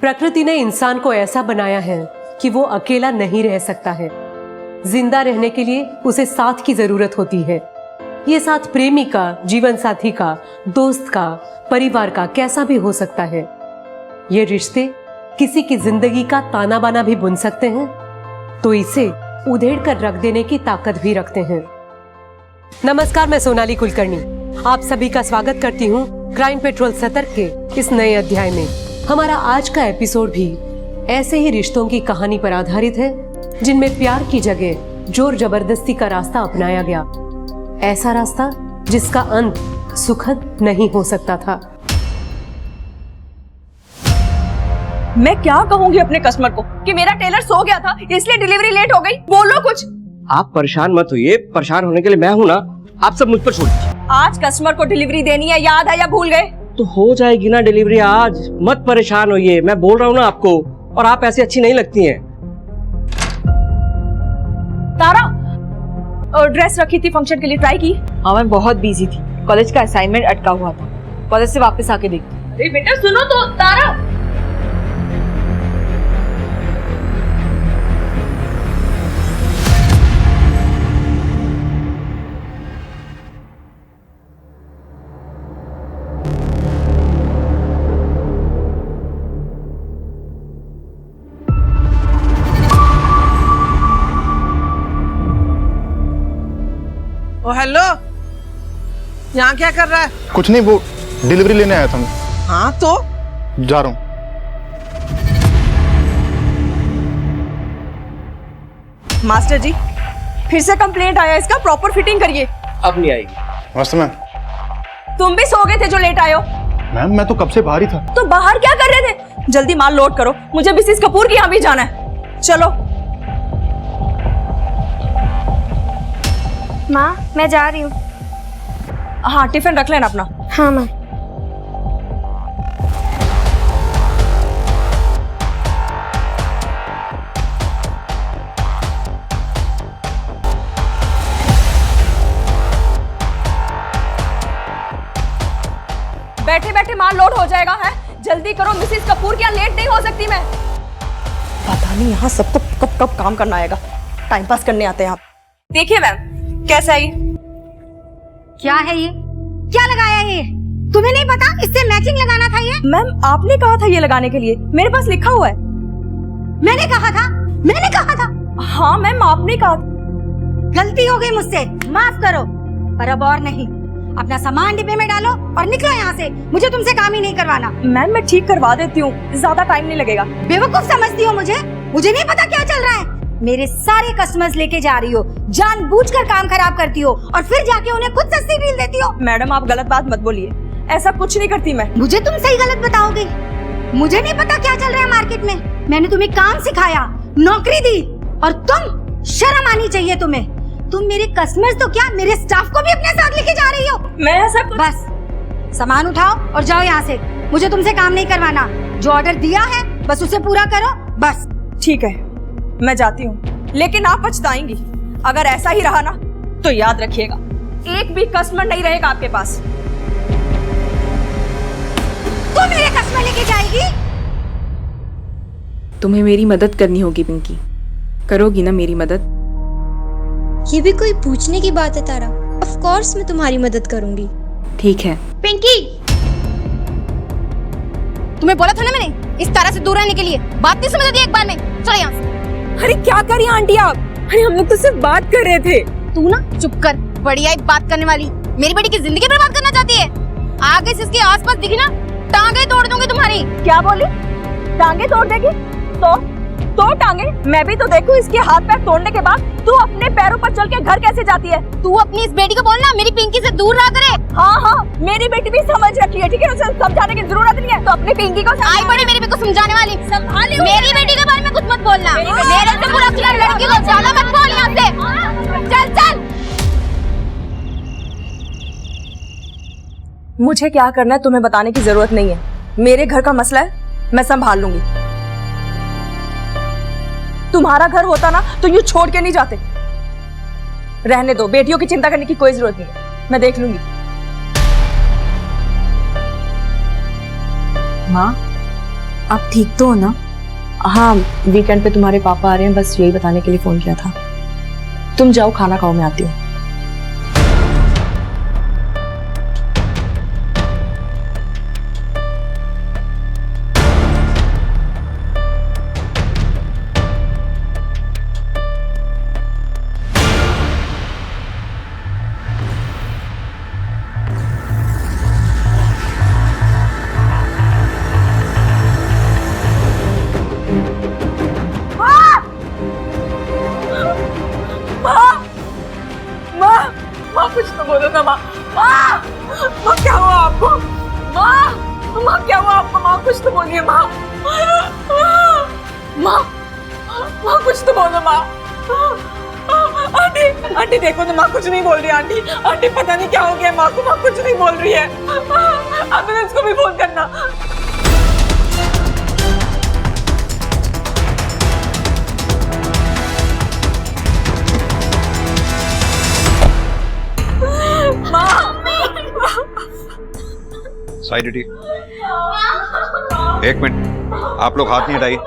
प्रकृति ने इंसान को ऐसा बनाया है कि वो अकेला नहीं रह सकता है। जिंदा रहने के लिए उसे साथ की जरूरत होती है। ये साथ प्रेमी का, जीवन साथी का, दोस्त का, परिवार का कैसा भी हो सकता है। ये रिश्ते किसी की जिंदगी का ताना बाना भी बुन सकते हैं, तो इसे उधेड़ कर रख देने की ताकत भी रखते हैं। नमस्कार, मैं सोनाली कुलकर्णी आप सभी का स्वागत करती हूँ क्राइम पेट्रोल सतर्क के इस नए अध्याय में। हमारा आज का एपिसोड भी ऐसे ही रिश्तों की कहानी पर आधारित है, जिनमें प्यार की जगह जोर जबरदस्ती का रास्ता अपनाया गया। ऐसा रास्ता जिसका अंत सुखद नहीं हो सकता था। मैं क्या कहूंगी अपने कस्टमर को कि मेरा टेलर सो गया था इसलिए डिलीवरी लेट हो गई। बोलो कुछ। आप परेशान मत होइए, परेशान होने के लिए मैं हूँ ना। आप सब मुझ पर छोड़ दीजिए। आज कस्टमर को डिलीवरी देनी है, याद है या भूल गए? तो हो जाएगी ना डिलीवरी आज, मत परेशान होइए। मैं बोल रहा हूँ ना आपको, और आप ऐसी अच्छी नहीं लगती हैं। तारा, ड्रेस रखी थी फंक्शन के लिए, ट्राई की? हाँ, मैं बहुत बिजी थी, कॉलेज का असाइनमेंट अटका हुआ था, कॉलेज से वापस आके देखती। अरे बेटा सुनो तो। तारा, ओ हेलो, यहाँ क्या कर रहा है? कुछ नहीं, वो डिलीवरी लेने आया था मैं। हाँ तो जा रहा हूँ। मास्टर जी फिर से कंप्लेंट आया इसका, प्रॉपर फिटिंग करिए। अब नहीं आएगी। नमस्ते मैम। तुम भी सो गए थे जो लेट आए हो? मैम मैं तो कब से बाहर ही था। तो बाहर क्या कर रहे थे? जल्दी माल लोड करो, मुझे मिसेस कपूर के यहाँ भी जाना है। चलो। माँ मैं जा रही हूँ। हाँ, टिफिन रख लेना अपना। हाँ माँ। बैठे बैठे माल लोड हो जाएगा है, जल्दी करो, मिसेस कपूर के यहाँ लेट नहीं हो सकती मैं। पता नहीं यहाँ सबको कब कब काम करना आएगा, टाइम पास करने आते हैं आप। देखिए मैम, कैसा है ये? क्या है ये? क्या लगाया ये? तुम्हें नहीं पता इससे मैचिंग लगाना था ये? मैम आपने कहा था ये लगाने के लिए, मेरे पास लिखा हुआ है। मैंने कहा था? मैंने कहा था? हाँ मैम आपने कहा। गलती हो गई मुझसे, माफ करो, पर अब और नहीं। अपना सामान डिब्बे में डालो और निकलो यहाँ से, मुझे तुमसे काम ही नहीं करवाना। मैम मैं ठीक करवा देती हूँ, ज्यादा टाइम नहीं लगेगा। बेवकूफ समझती हो मुझे? मुझे नहीं पता क्या चल रहा है। मेरे सारे कस्टमर्स लेके जा रही हो, जानबूझकर काम खराब करती हो और फिर जाके उन्हें खुद सस्ती डील देती हो। मैडम आप गलत बात मत बोलिए, ऐसा कुछ नहीं करती मैं। मुझे तुम सही गलत बताओगे? मुझे नहीं पता क्या चल रहा है मार्केट में। मैंने तुम्हें काम सिखाया, नौकरी दी, और तुम, शर्म आनी चाहिए तुम्हें। तुम मेरे कस्टमर्स तो क्या, मेरे स्टाफ को भी अपने साथ लेके जा रही हो। मैं ऐसा बस सामान उठाओ और जाओ यहाँ से, मुझे तुमसे काम नहीं करवाना। जो ऑर्डर दिया है बस उसे पूरा करो, बस। ठीक है, मैं जाती हूँ, लेकिन आप पछताएंगी। अगर ऐसा ही रहा ना तो याद रखिएगा, एक भी कस्टमर नहीं रहेगा आपके पास। तू मेरे कस्टमर लेके जाएगी? तुम्हें मेरी मदद करनी होगी पिंकी, करोगी ना मेरी मदद? ये भी कोई पूछने की बात है तारा? ऑफ कोर्स मैं तुम्हारी मदद करूंगी। ठीक है। पिंकी, तुम्हें बोला था ना मैंने इस तारा से दूर रहने के लिए, बात नहीं समझ रही एक बार में। चलो यहाँ से। अरे क्या कर रही हैं आंटी आप? अरे हम लोग तो सिर्फ बात कर रहे थे। तू ना चुप कर, बढ़िया एक बात करने वाली, मेरी बेटी की जिंदगी बर्बाद करना चाहती है। आगे से इसके आसपास दिखी ना, टांगे तोड़ दूंगी तुम्हारी। क्या बोली? टांगे तोड़ देगी? तो टांगे? मैं भी तो देखूं इसके हाथ पैर तोड़ने के बाद तू अपने पैरों पर चल के घर कैसे जाती है? तू अपनी इस बेटी को बोलना मेरी पिंकी से दूर रहा करे। हाँ, मेरी बेटी भी समझ रखी है, ठीक है, उसे समझाने की जरूरत नहीं है। तो अपनी पिंकी को आई बड़ी मेरी बेटी को समझाने वाली। संभाली। मेरी बेटी के बारे में कुछ मत बोलना, मेरे से बुरा किया लड़की को ज्यादा मत बोल यहाँ से। चल चल। मुझे क्या करना है तुम्हें बताने की जरूरत नहीं है, मेरे घर का मसला है, मैं संभाल लूंगी। तुम्हारा घर होता ना तो यूं छोड़ के नहीं जाते। रहने दो, बेटियों की चिंता करने की कोई जरूरत नहीं है, मैं देख लूंगी। माँ, आप ठीक तो हो ना? हाँ, वीकेंड पे तुम्हारे पापा आ रहे हैं, बस यही बताने के लिए फोन किया था। तुम जाओ, खाना खाओ, मैं आती हूँ। माँ कुछ तो बोलो ना माँ। माँ क्या हुआ आपको? माँ क्या हुआ आपको? माँ कुछ तो बोलिए माँ। माँ कुछ तो बोलो माँ। आंटी देखो ना, माँ कुछ नहीं बोल रही। आंटी पता नहीं क्या हो गया माँ को, माँ कुछ नहीं बोल रही है। एम्बुलेंस को भी फोन करना। साइड हटिए। एक मिनट, आप लोग हाथ नहीं हटाइए।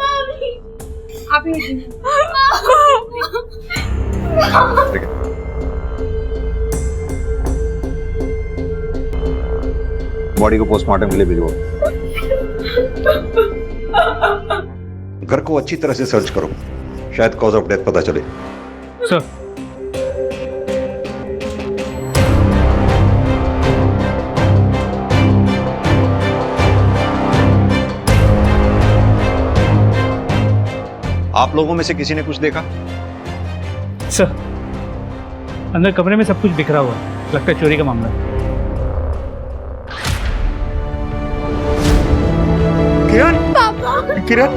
बॉडी को पोस्टमार्टम के लिए भिजवाओ। घर को अच्छी तरह से सर्च करो, शायद कॉज ऑफ डेथ पता चले। सर। आप लोगों में से किसी ने कुछ देखा? सर, अंदर कमरे में सब कुछ बिखरा हुआ है, लगता है चोरी का मामला है। किरण, किरण,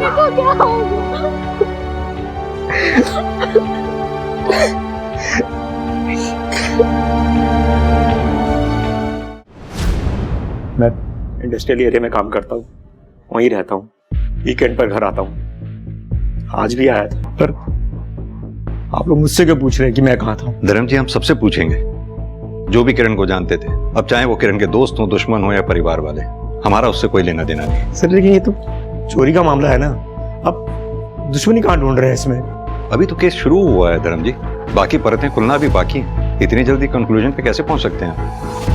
मैं इंडस्ट्रियल एरिया में काम करता हूँ, वहीं रहता हूँ, वीकेंड पर घर आता हूँ। आज भी आया था, पर आप लोग मुझसे क्यों पूछ रहे हैं कि मैं कहाँ था? धर्म जी, हम सबसे पूछेंगे जो भी किरण को जानते थे, अब चाहे वो किरण के दोस्त हो, दुश्मन हो या परिवार वाले, हमारा उससे कोई लेना देना नहीं। सर लेकिन ये तो चोरी का मामला है ना, अब दुश्मनी कहाँ ढूंढ रहे हैं इसमें? अभी तो केस शुरू हुआ है धर्म जी, बाकी परतें खुलना भी बाकी है। इतनी जल्दी कंक्लूजन पे कैसे पहुंच सकते हैं?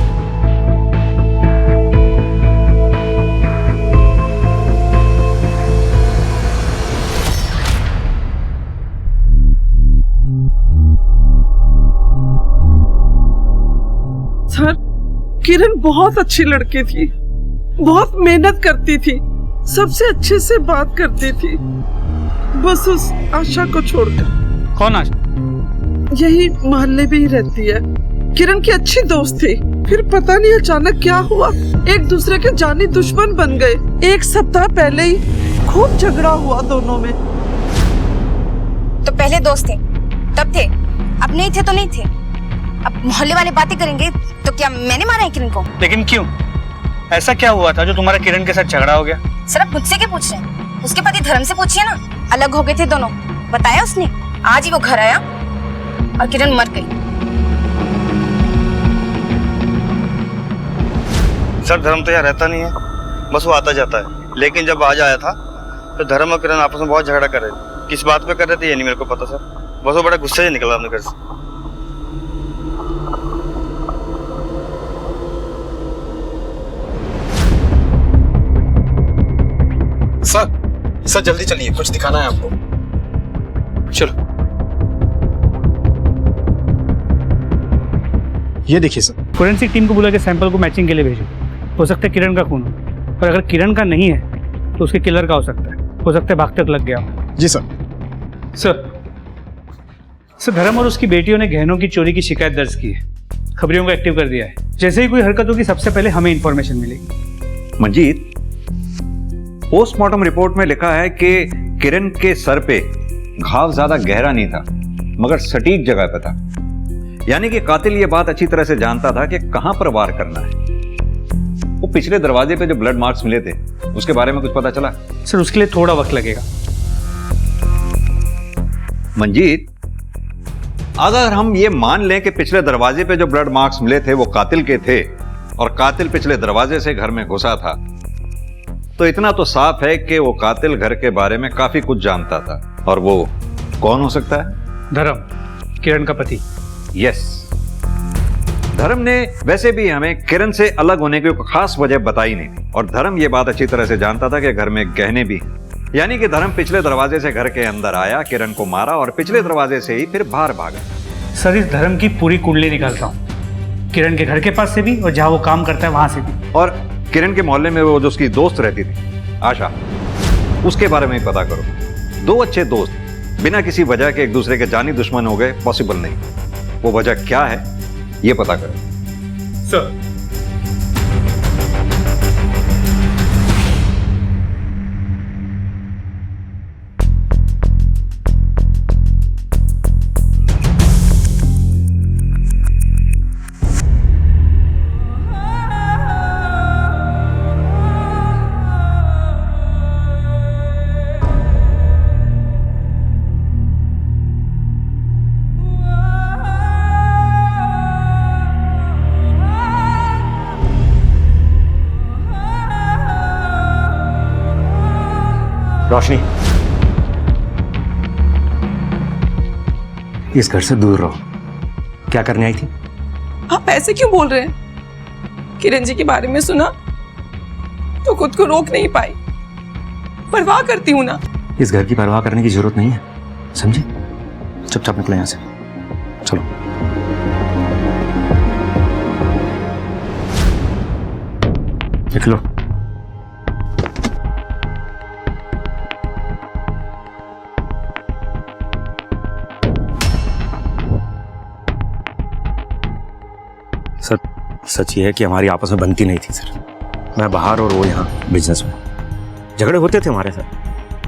सर, किरण बहुत अच्छी लड़की थी, बहुत मेहनत करती थी, सबसे अच्छे से बात करती थी, बस उस आशा को छोड़कर। कौन आशा? यही मोहल्ले में ही रहती है, किरण की अच्छी दोस्त थी। फिर पता नहीं अचानक क्या हुआ, एक दूसरे के जानी दुश्मन बन गए। एक सप्ताह पहले ही खूब झगड़ा हुआ दोनों में। तो पहले दोस्त थे, तब थे, अब नहीं थे तो नहीं थे। अब मोहल्ले वाले बातें करेंगे तो क्या मैंने मारा है किरण को? लेकिन क्यों? ऐसा क्या हुआ था जो तुम्हारा किरण के साथ झगड़ा हो गया? सर आप मुझसे क्या पूछ रहे हैं? उसके पति धर्म से पूछिए ना। अलग हो गए थे दोनों, बताया उसने। आज ही वो घर आया और किरण मर गई। सर धर्म तो यहाँ रहता नहीं है, बस वो आता जाता है। लेकिन जब आज आया था तो धर्म और किरण आपस में बहुत झगड़ा कर रहे थे। किस बात पे कर रहे थे ये नहीं मेरे को पता सर, बस वो बड़ा गुस्से से निकला अपने घर से। सर जल्दी चलिए, कुछ दिखाना है आपको। चलो। ये देखिए सर। फोरेंसिक टीम को बुला के सैंपल को मैचिंग के लिए भेजो। हो सकता है किरण का खून हो, और अगर किरण का नहीं है तो उसके किलर का हो सकता है भागते वक्त लग गया हो। जी सर। सर धर्म और उसकी बेटियों ने गहनों की चोरी की शिकायत दर्ज की है, खबरियों को एक्टिव कर दिया है। जैसे ही कोई हरकत होगी सबसे पहले हमें इंफॉर्मेशन मिलेगी। मंजीत, पोस्टमार्टम रिपोर्ट में लिखा है कि किरण के सर पे घाव ज्यादा गहरा नहीं था, मगर सटीक जगह पे था। यानी कि कातिल ये बात अच्छी तरह से जानता था कि कहां पर वार करना है। वो पिछले दरवाजे पे जो ब्लड मार्क्स मिले थे उसके बारे में कुछ पता चला? सर उसके लिए थोड़ा वक्त लगेगा। मंजीत, अगर हम ये मान लें कि पिछले दरवाजे पे जो ब्लड मार्क्स मिले थे वो कातिल के थे और कातिल पिछले दरवाजे से घर में घुसा था, तो इतना तो साफ है कि वो कातिल घर के बारे में काफी कुछ जानता था। और वो कौन हो सकता है? धर्म, किरण का पति। यस, धर्म ने वैसे भी हमें किरण से अलग होने की कोई खास वजह बताई नहीं थी। और धर्म ये बात अच्छी तरह से जानता था कि घर में गहने भी हैं। यानी कि धर्म पिछले दरवाजे से घर के अंदर आया, किरण को मारा और पिछले दरवाजे से ही फिर बाहर भागा। सर, इस धर्म की पूरी कुंडली निकालता हूँ, किरण के घर के पास से भी और जहाँ वो काम करता है वहां से भी। और किरण के मोहल्ले में वो जो उसकी दोस्त रहती थी आशा, उसके बारे में भी पता करो। 2 अच्छे दोस्त बिना किसी वजह के एक दूसरे के जानी दुश्मन हो गए, पॉसिबल नहीं। वो वजह क्या है ये पता करो। सर, रोशनी, इस घर से दूर रहो। क्या करने आई थी? आप ऐसे क्यों बोल रहे हैं? किरण जी के बारे में सुना तो खुद को रोक नहीं पाई। परवाह करती हूँ ना। इस घर की परवाह करने की जरूरत नहीं है, समझे? चुपचाप निकलो यहाँ से। चलो। निकलो। सर, सच ये है कि हमारी आपस में बनती नहीं थी सर। मैं बाहर और वो यहाँ बिजनेस में। झगड़े होते थे हमारे सर,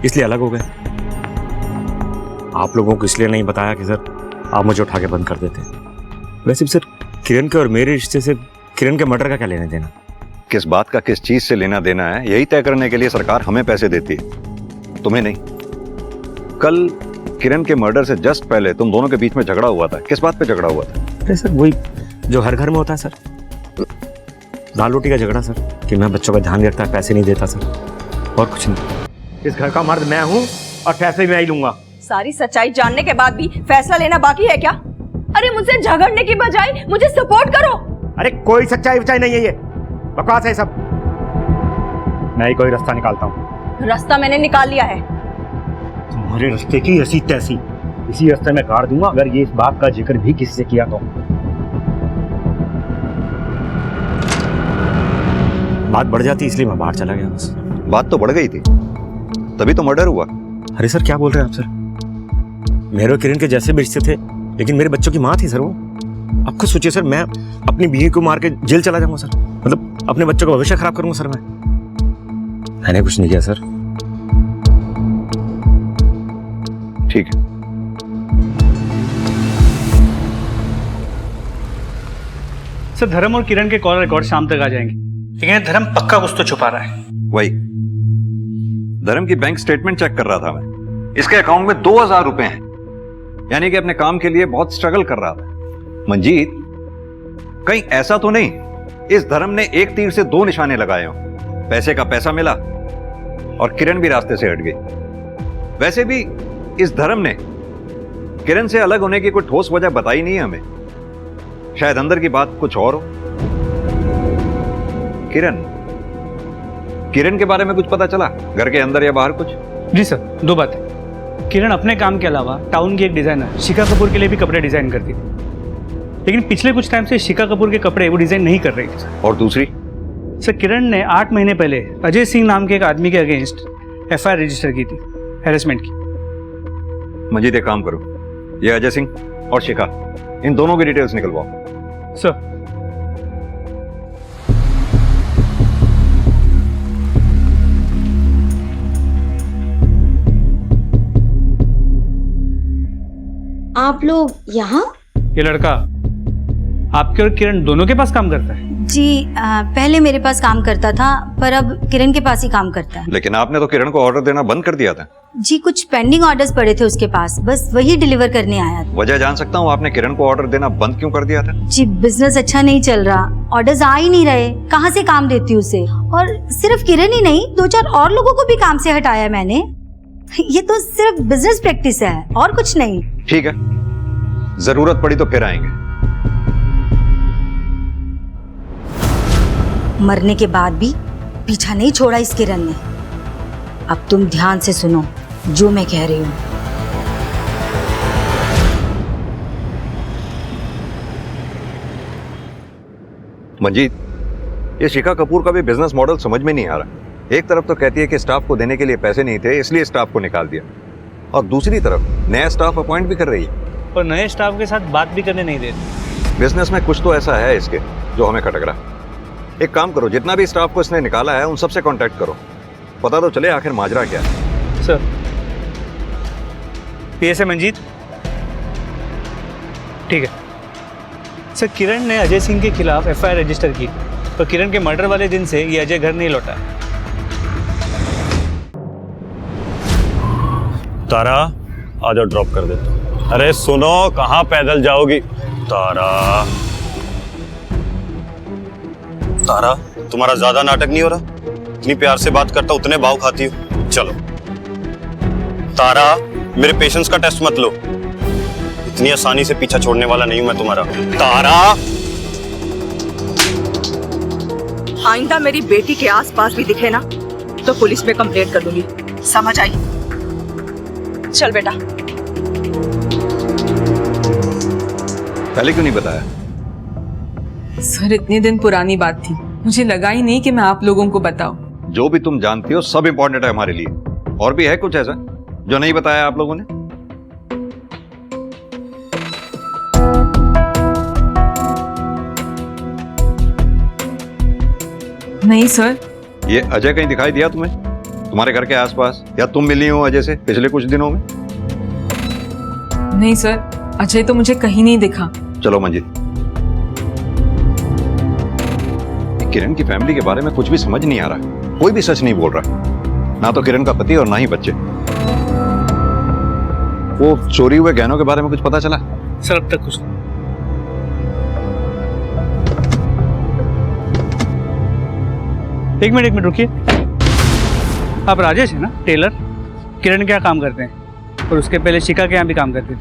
इसलिए अलग हो गए। आप लोगों को इसलिए नहीं बताया कि सर आप मुझे उठा के बंद कर देते। वैसे भी सर, किरण के और मेरे रिश्ते से किरण के मर्डर का क्या लेना देना? किस बात का किस चीज से लेना देना है, यही तय करने के लिए सरकार हमें पैसे देती है, तुम्हें नहीं। कल किरण के मर्डर से जस्ट पहले तुम दोनों के बीच में झगड़ा हुआ था। किस बात पे झगड़ा हुआ था? अरे सर, वही जो हर घर में होता है सर, दाल रोटी का झगड़ा सर, कि मैं बच्चों का ध्यान रखता है, पैसे नहीं देता सर, और कुछ नहीं। इस घर का मर्द मैं हूँ और फैसले मैं ही लूंगा। सारी सच्चाई जानने के बाद भी फैसला लेना बाकी है क्या? अरे मुझसे झगड़ने की बजाय मुझे सपोर्ट करो। अरे कोई सच्चाई वच्चाई नहीं है, ये बकवास है सब। मैं ही कोई रास्ता निकालता हूँ। रास्ता मैंने निकाल लिया है। तुम्हारे रास्ते की ऐसी तैसी इसी रास्ते में काट दूंगा अगर ये इस बात का जिक्र भी किसी से किया तो। बात बढ़ जाती इसलिए मैं बाहर चला गया बस। बात तो बढ़ गई थी, तभी तो मर्डर हुआ। अरे सर, क्या बोल रहे हैं आप सर? मेरे और किरण के जैसे भी रिश्ते थे, लेकिन मेरे बच्चों की माँ थी सर वो। आप खुद सोचिए सर, मैं अपनी बीवी को मार के जेल चला जाऊंगा सर, मतलब अपने बच्चों का भविष्य खराब करूंगा सर। मैंने कुछ नहीं किया सर। ठीक है, सर धर्म और किरण के कॉल रिकॉर्ड शाम तक आ जाएंगे, लेकिन धर्म पक्का कुछ तो छुपा रहा है। वही धर्म की बैंक स्टेटमेंट चेक कर रहा था मैं। इसके अकाउंट में 2000 रुपए हैं, यानी कि अपने काम के लिए बहुत स्ट्रगल कर रहा था। मंजीत, कहीं ऐसा तो नहीं इस धर्म ने एक तीर से 2 निशाने लगाए हो? पैसे का पैसा मिला और किरण भी रास्ते से हट गई। वैसे भी इस धर्म ने किरण से अलग होने की कोई ठोस वजह बताई नहीं है हमें। शायद अंदर की बात कुछ और हो। किरण के बारे में कुछ पता चला, घर के अंदर या बाहर कुछ? जी सर, 2 बातें। किरण अपने काम के अलावा टाउन की एक डिजाइनर शिखा कपूर के लिए भी कपड़े डिजाइन करती थी, लेकिन पिछले कुछ टाइम से शिखा कपूर के कपड़े वो डिजाइन नहीं कर रही थी सर। और दूसरी? सर, किरण ने 8 महीने पहले अजय सिंह नाम के एक आदमी के अगेंस्ट FIR रजिस्टर की थी, हैरेसमेंट की। मंजीत, एक काम करो, ये अजय सिंह और शिखा, इन दोनों की डिटेल्स निकलवाओ। सर, आप लोग यहाँ? ये लड़का आपके और किरण दोनों के पास काम करता है। जी पहले मेरे पास काम करता था, पर अब किरण के पास ही काम करता है। लेकिन आपने तो किरण को ऑर्डर देना बंद कर दिया था। जी कुछ पेंडिंग ऑर्डर्स पड़े थे उसके पास, बस वही डिलीवर करने आया था। वजह जान सकता हूँ आपने किरण को ऑर्डर देना बंद क्यों कर दिया था? जी बिजनेस अच्छा नहीं चल रहा, ऑर्डर्स आ ही नहीं रहे, कहाँ से काम देती हूँ उसे। और सिर्फ किरण ही नहीं, 2-4 और लोगों को भी काम से हटाया मैंने। ये तो सिर्फ बिजनेस प्रैक्टिस है और कुछ नहीं। ठीक है, जरूरत पड़ी तो फिर आएंगे। मरने के बाद भी पीछा नहीं छोड़ा इस किरण ने। अब तुम ध्यान से सुनो जो मैं कह रही हूँ। मंजीत, ये शिखा कपूर का भी बिजनेस मॉडल समझ में नहीं आ रहा। एक तरफ तो कहती है कि स्टाफ को देने के लिए पैसे नहीं थे इसलिए स्टाफ को निकाल दिया, और दूसरी तरफ नया स्टाफ अपॉइंट भी कर रही है और नए स्टाफ के साथ बात भी करने नहीं देती। बिजनेस में कुछ तो ऐसा है इसके जो हमें खटक रहा। एक काम करो, जितना भी स्टाफ को इसने निकाला है उन सबसे कांटेक्ट करो, पता तो चले आखिर माजरा क्या है। Sir, PSA Manjeet. ठीक है सर, किरण ने अजय सिंह के खिलाफ एफआईआर रजिस्टर की, तो किरण के मर्डर वाले दिन से ये अजय घर नहीं लौटा। तारा आ जाओ, ड्रॉप कर देता हूं। अरे सुनो, कहाँ पैदल जाओगी? तारा तारा, तुम्हारा ज्यादा नाटक नहीं हो रहा? इतनी प्यार से बात करता उतने भाव खाती हो। चलो तारा, मेरे पेशेंस का टेस्ट मत लो, इतनी आसानी से पीछा छोड़ने वाला नहीं हूं मैं तुम्हारा। तारा, आइंदा मेरी बेटी के आसपास भी दिखे ना तो पुलिस में कंप्लेंट कर दूंगी, समझ आई? चल बेटा। पहले क्यों नहीं बताया? सर इतने दिन पुरानी बात थी, मुझे लगा ही नहीं कि मैं आप लोगों को बताऊं। जो भी तुम जानती हो सब इंपॉर्टेंट है हमारे लिए। और भी है कुछ ऐसा जो नहीं बताया आप लोगों ने? नहीं सर। ये अजय कहीं दिखाई दिया तुम्हें, तुम्हारे घर के आसपास, या तुम मिली हो अजय से पिछले कुछ दिनों में? नहीं सर, अजय तो मुझे कहीं नहीं दिखा। चलो मंजित, किरण की फैमिली के बारे में कुछ भी समझ नहीं आ रहा, कोई भी सच नहीं बोल रहा, ना तो किरण का पति और ना ही बच्चे। वो चोरी हुए गहनों के बारे में कुछ पता चला? सर अब तक कुछ। एक मिनट रुकिए। आप राजेश है ना, टेलर? किरण क्या काम करते हैं, और उसके पहले शिखा के यहाँ भी काम करते थे?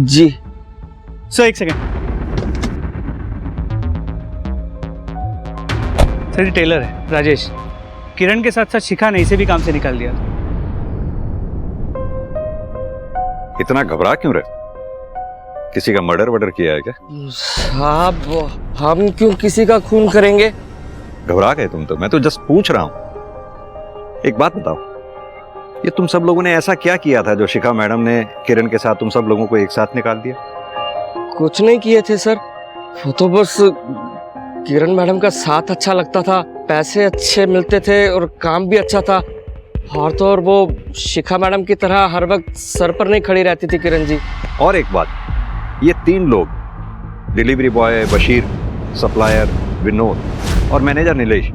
जी सर एक सेकेंड। सर ये टेलर है राजेश, किरण के साथ साथ शिखा ने इसे भी काम से निकाल दिया। इतना घबरा क्यों रहे? किसी का मर्डर किया है क्या? साहब, हम क्यों किसी का खून करेंगे? घबरा गए तुम तो, मैं तो जस्ट पूछ रहा हूं। एक बात बताओ, ये तुम सब लोगों ने ऐसा क्या किया था जो शिखा मैडम ने किरण के साथ तुम सब लोगों को एक साथ निकाल दिया? कुछ नहीं किए थे सर, वो तो बस किरण मैडम का साथ अच्छा लगता था, पैसे अच्छे मिलते थे और काम भी अच्छा था, और तो और वो शिखा मैडम की तरह हर वक्त सर पर नहीं खड़ी रहती थी किरण जी। और एक बात, ये 3 लोग, delivery boy Bashir, supplier Vinod और मैनेजर नीलेश,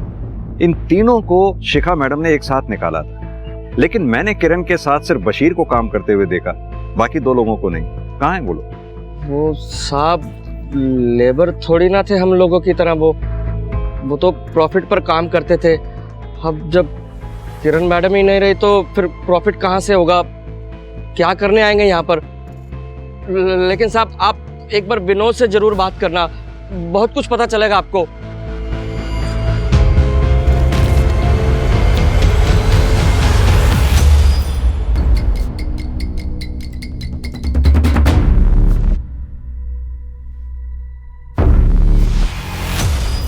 इन तीनों को शिखा मैडम ने एक साथ निकाला था, लेकिन मैंने किरण के साथ सिर्फ बशीर को काम करते हुए देखा, बाकी 2 लोगों को नहीं। कहाँ है बोलो? वो साहब लेबर थोड़ी ना थे हम लोगों की तरह, वो तो प्रॉफिट पर काम करते थे। अब जब किरण मैडम ही नहीं रही तो फिर प्रॉफिट कहाँ से होगा, क्या करने आएंगे यहाँ पर? लेकिन साहब आप एक बार विनोद से जरूर बात करना, बहुत कुछ पता चलेगा आपको।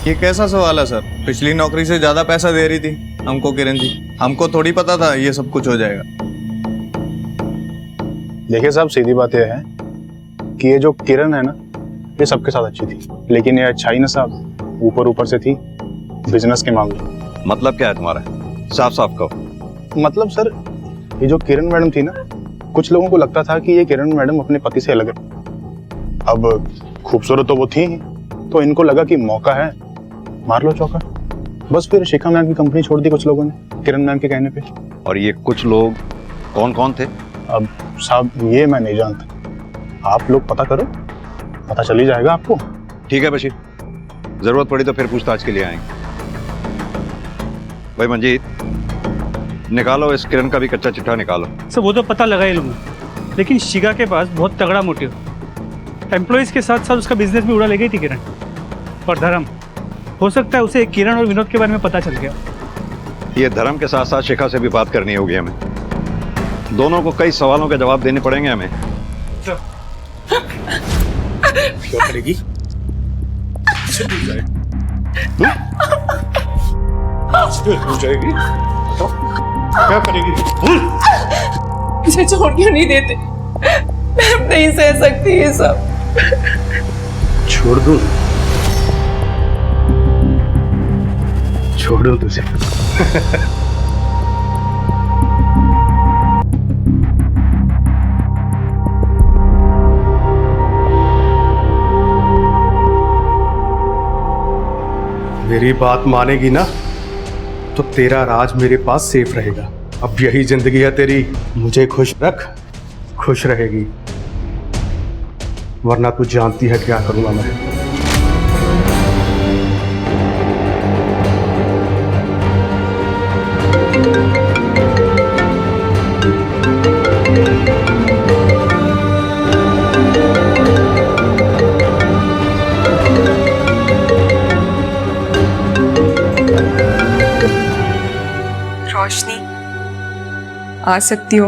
ये कैसा सवाल है सर? पिछली नौकरी से ज्यादा पैसा दे रही थी हमको किरण जी, हमको थोड़ी पता था ये सब कुछ हो जाएगा। देखिए साहब, सीधी बात यह है कि ये जो किरण है ना, ये सबके साथ अच्छी थी, लेकिन ये अच्छाई ना साहब ऊपर ऊपर से थी बिजनेस के मामले। मतलब क्या है तुम्हारा? साफ साफ कहो। मतलब सर, ये जो किरण मैडम थी ना, कुछ लोगों को लगता था कि ये किरण मैडम अपने पति से अलग है। अब खूबसूरत तो वो थी ही, तो इनको लगा कि मौका है मार लो चौका। बस फिर शिखा मैम की कंपनी छोड़ दी कुछ लोगों ने किरण मैम के कहने पे। और ये कुछ लोग कौन कौन थे? अब साहब ये मैं नहीं जानता, आप लोग पता करो, पता चल ही जाएगा आपको। ठीक है बशीर, जरूरत पड़ी तो फिर पूछताछ के लिए आएंगे। भाई मंजीत, निकालो इस किरण का भी कच्चा चिट्ठा निकालो। सर वो तो पता लगा ही लूंगा, लेकिन शिखा के पास बहुत तगड़ा मोटिव, एम्प्लॉयज के साथ साथ उसका बिजनेस भी उड़ा ले गई थी किरण। और धर्म, हो सकता है उसे किरण और विनोद के बारे में पता चल गया। ये धर्म के साथ साथ शिखा से भी बात करनी होगी हमें। दोनों को कई सवालों के जवाब देने पड़ेंगे हमें। क्या करेगी? क्या करेगी? मुझे छोड़ क्यों नहीं देते? मैं अब नहीं सह सकती ये सब। छोड़ दूं? छोड़ दूं तुझे? मेरी बात मानेगी ना तो तेरा राज मेरे पास सेफ रहेगा। अब यही जिंदगी है तेरी, मुझे खुश रख, खुश रहेगी, वरना तू जानती है क्या करूंगा मैं। रोशनी, आ सकती हो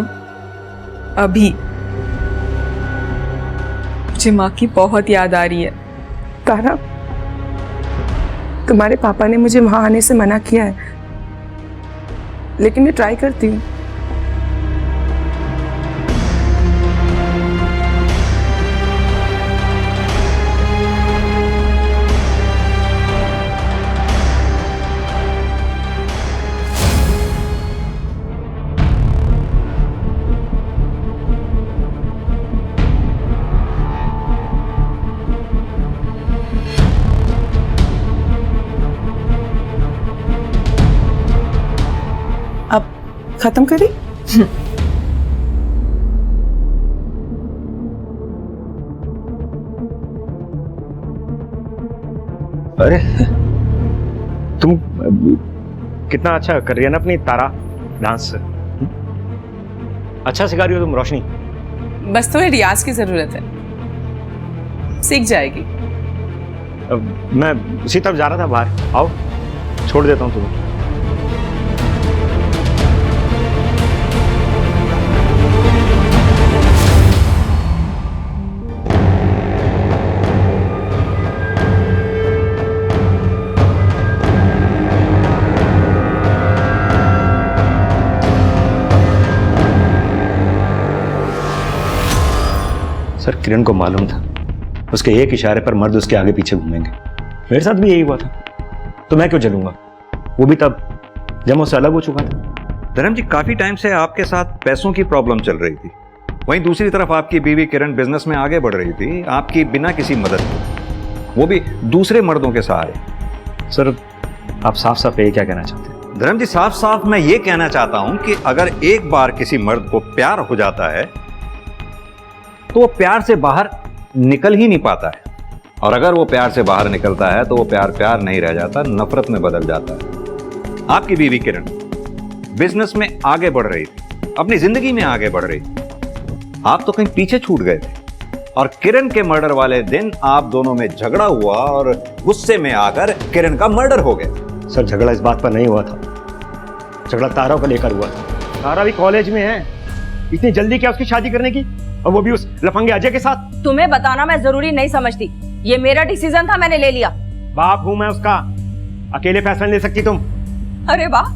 अभी? मुझे माँ की बहुत याद आ रही है। तारा, तुम्हारे पापा ने मुझे वहां आने से मना किया है, लेकिन मैं ट्राई करती हूँ। अब खत्म करें? अरे तुम कितना अच्छा कर रही है ना अपनी तारा डांस। अच्छा सिखा रही हो तुम रोशनी। बस थोड़ी रियाज की जरूरत है, सीख जाएगी। मैं उसी तरफ जा रहा था बाहर, आओ छोड़ देता हूँ तुम्हें। सर किरण को मालूम था उसके एक इशारे पर मर्द उसके आगे पीछे घूमेंगे। मेरे साथ भी यही हुआ था, तो मैं क्यों चलूंगा? वो भी तब जब मैं उससे अलग हो चुका था। धर्म जी, काफी टाइम से आपके साथ पैसों की प्रॉब्लम चल रही थी, वहीं दूसरी तरफ आपकी बीवी किरण बिजनेस में आगे बढ़ रही थी, आपकी बिना किसी मदद के, वो भी दूसरे मर्दों के सहारे। सर आप साफ साफ ये क्या कहना चाहते हैं? धर्म जी, साफ साफ मैं ये कहना चाहता हूं कि अगर एक बार किसी मर्द को प्यार हो जाता है तो वो प्यार से बाहर निकल ही नहीं पाता है, और अगर वो प्यार से बाहर निकलता है तो वो प्यार प्यार नहीं रह जाता, नफरत में बदल जाता है। आपकी बीवी किरण बिजनेस में आगे बढ़ रही थी, अपनी जिंदगी में आगे बढ़ रही थी, आप तो कहीं पीछे छूट गए थे, और किरण के मर्डर वाले दिन आप दोनों में झगड़ा हुआ और गुस्से में आकर किरण का मर्डर हो गया। सर झगड़ा इस बात पर नहीं हुआ था, झगड़ा तारा को लेकर हुआ था। तारा भी कॉलेज में है, इतनी जल्दी क्या उसकी शादी करने की, और वो भी उस लफंगे अजय के साथ? तुम्हें बताना मैं जरूरी नहीं समझती, ये मेरा डिसीजन था, मैंने ले लिया। बाप हूं मैं उसका, अकेले फैसला ले सकती तुम? अरे वाह,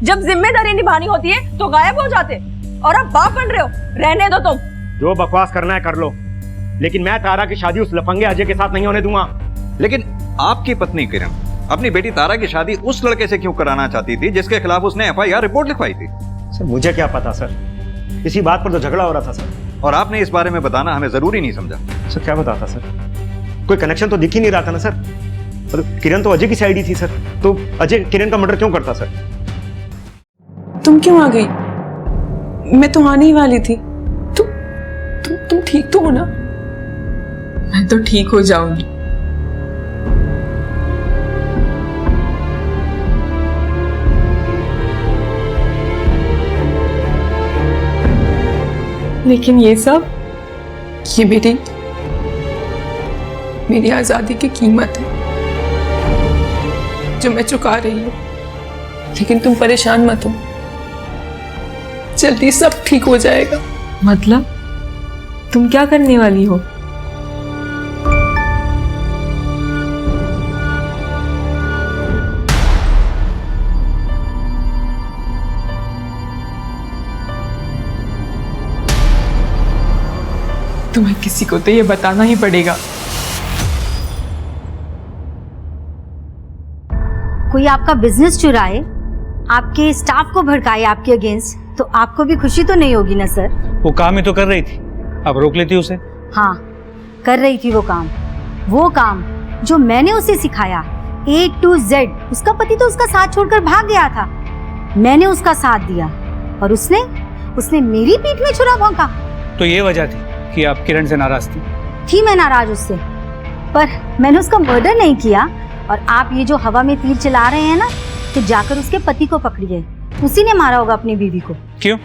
जब जिम्मेदारी निभानी होती है तो गायब हो जाते, और अब बाप बन रहे हो। रहने दो तुम, जो बकवास करना है कर लो, लेकिन मैं तारा की शादी उस लफंगे अजय के साथ नहीं होने दूंगा। लेकिन आपकी पत्नी किरण अपनी बेटी तारा की शादी उस लड़के से क्यों कराना चाहती थी जिसके खिलाफ उसने FIR रिपोर्ट लिखवाई थी? सर मुझे क्या पता सर, इसी बात पर तो झगड़ा हो रहा था सर। और आपने इस बारे में बताना हमें जरूरी नहीं समझा। सर क्या बताता सर, कोई कनेक्शन तो दिख ही नहीं रहा था ना सर। और किरण तो अजय की साइड ही थी सर, तो अजय किरण का मर्डर क्यों करता सर? तुम क्यों आ गई? मैं तो आने ही वाली थी। तुम ठीक तो हो ना? मैं तो ठीक हो जाऊंगी। लेकिन ये सब, ये मेरी आजादी की कीमत है जो मैं चुका रही हूं। लेकिन तुम परेशान मत हो, जल्दी सब ठीक हो जाएगा। मतलब तुम क्या करने वाली हो? तुम्हें किसी को तो ये बताना ही पड़ेगा। कोई आपका बिजनेस चुराए, आपके स्टाफ को भड़काए आपके अगेंस्ट, तो आपको भी खुशी तो नहीं होगी ना सर? वो काम ही तो कर रही थी, अब रोक लेती उसे। हाँ, कर रही थी वो काम जो मैंने उसे सिखाया A to Z। उसका पति तो उसका साथ छोड़कर भाग गया था, मैंने उसका साथ दिया और उसने मेरी पीठ में छुरा भोंका। तो ये वजह थी कि आप किरण से नाराज थी? मैं नाराज उससे, पर मैंने उसका मर्डर नहीं किया। और आप ये जो हवा में तीर चला रहे हैं ना, तो जाकर उसके पति को पकड़िए, उसी ने मारा होगा अपनी बीवी को। क्यों?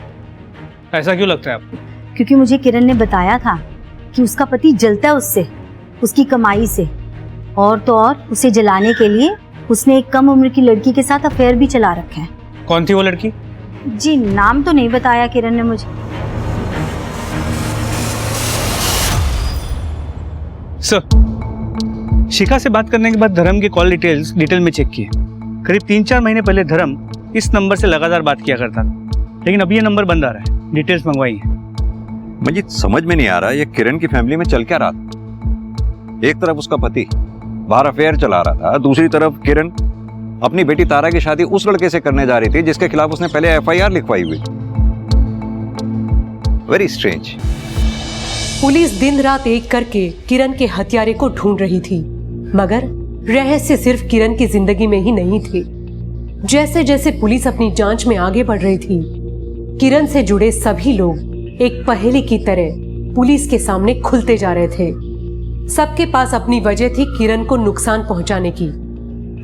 ऐसा क्यों लगता है आपको? क्योंकि मुझे किरण ने बताया था कि उसका पति जलता है उससे, उसकी कमाई से, और तो और उसे जलाने के लिए उसने एक कम उम्र की लड़की के साथ अफेयर भी चला रखा है। कौन थी वो लड़की? जी नाम तो नहीं बताया किरण ने मुझे। सर, शिखा से बात करने के बाद धर्म के कॉल डिटेल में चेक किए। करीब 3-4 महीने पहले धर्म इस नंबर से लगातार बात किया करता था, लेकिन अभी ये नंबर बंद आ रहा है। डिटेल्स मंगवाई है। मुझे समझ में नहीं आ रहा ये किरण की फैमिली में चल क्या रहा था। एक तरफ उसका पति बाहर अफेयर चला रहा था, दूसरी तरफ किरण अपनी बेटी तारा की शादी उस लड़के से करने जा रही थी जिसके खिलाफ उसने पहले FIR लिखवाई हुई। Very strange. पुलिस दिन रात एक करके किरण के हत्यारे को ढूंढ रही थी, मगर रहस्य सिर्फ किरण की जिंदगी में ही नहीं थे। जैसे जैसे पुलिस अपनी जांच में आगे बढ़ रही थी, किरण से जुड़े सभी लोग एक पहेली की तरह पुलिस के सामने खुलते जा रहे थे। सबके पास अपनी वजह थी किरण को नुकसान पहुंचाने की,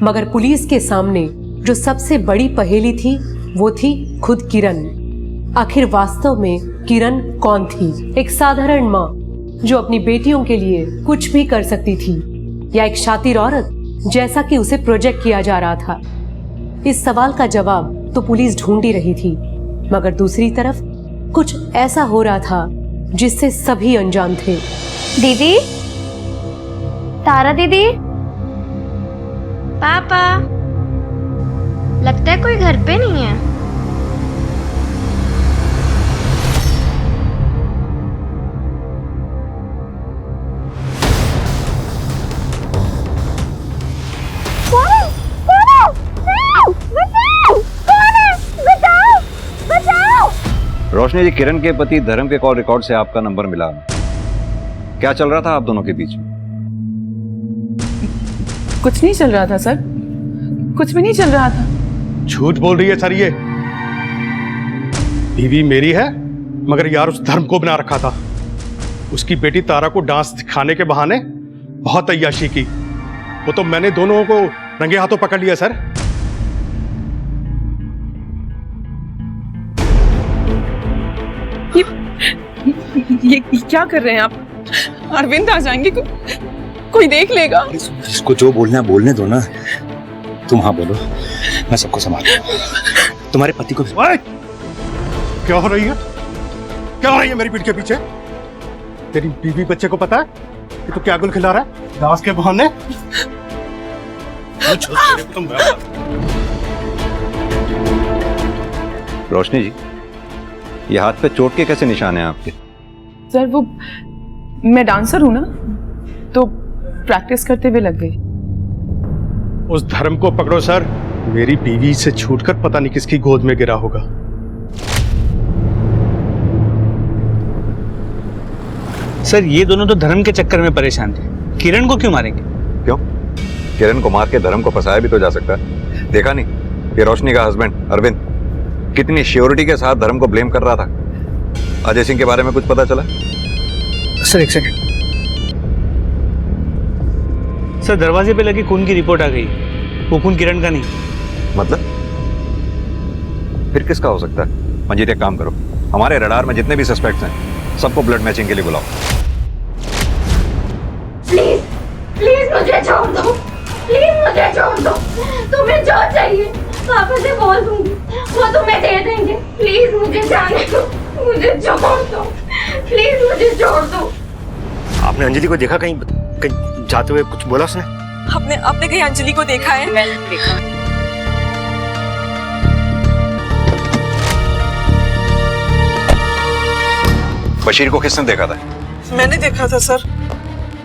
मगर पुलिस के सामने जो सबसे बड़ी पहेली थी वो थी खुद किरण। आखिर वास्तव में किरण कौन थी? एक साधारण माँ जो अपनी बेटियों के लिए कुछ भी कर सकती थी, या एक शातिर औरत जैसा कि उसे प्रोजेक्ट किया जा रहा था? इस सवाल का जवाब तो पुलिस ढूंढ ही रही थी, मगर दूसरी तरफ कुछ ऐसा हो रहा था जिससे सभी अनजान थे। दीदी, तारा दीदी, पापा, लगता है कोई घर पे नहीं है। रोशनी जी, किरण के पति धर्म के कॉल रिकॉर्ड से आपका नंबर मिला। क्या चल रहा था आप दोनों के बीच में? कुछ नहीं चल रहा था सर, कुछ भी नहीं चल रहा था। झूठ बोल रही है सर, ये बीवी मेरी है, मगर यार उस धर्म को बना रखा था। उसकी बेटी तारा को डांस दिखाने के बहाने बहुत अय्याशी की। वो तो मैंने दोनों को रंगे हाथों पकड़ लिया सर। ये क्या कर रहे हैं आप? अरविंद आ जाएंगे, कोई देख लेगा। इसको जो बोलना है बोलने दो ना। तुम हाँ बोलो, मैं सबको संभाल लूंगा। तुम्हारे पति को क्या हो रही है? क्या हो रही है मेरी पीठ के पीछे? तेरी बीवी बच्चे को पता है कि तू क्या गुल खिला रहा है दास के बहाने? रोशनी जी, ये हाथ पे चोट के कैसे निशान हैं आपके? सर वो मैं डांसर हूं ना, तो प्रैक्टिस करते हुए लग गई। उस धर्म को पकड़ो सर, मेरी बीवी से छूटकर पता नहीं किसकी गोद में गिरा होगा। सर, ये दोनों तो धर्म के चक्कर में परेशान थे। किरण को क्यों मारेंगे? क्यों? किरण को मार के धर्म को फंसाया भी तो जा सकता है। देखा नहीं कि रोशनी का हस्बैंड अरविंद कितनी श्योरिटी के साथ धर्म को ब्लेम कर रहा था। अजय सिंह के बारे में कुछ पता चला? सर एक सेकंड सर, दरवाजे पे लगी खून की रिपोर्ट आ गई। वो खून किरण का नहीं। मतलब फिर किसका हो सकता है? मंजीत एक काम करो, हमारे रडार में जितने भी सस्पेक्ट्स हैं सबको ब्लड मैचिंग के लिए बुलाओ। प्लीज प्लीज मुझे छोड़ दो, प्लीज मुझे छोड़ दो। तुम्हें जो चाहिए पापा से बोल दूंगी, वो तुम्हें दे देंगे। प्लीज मुझे जाने दो, मुझे छोड़ दो, प्लीज मुझे छोड़ दो। आपने अंजलि को देखा कहीं कहीं जाते हुए? कुछ बोला उसने? आपने कहीं अंजलि को देखा है? मैंने देखा। बशीर को किसने देखा था? मैंने देखा था सर।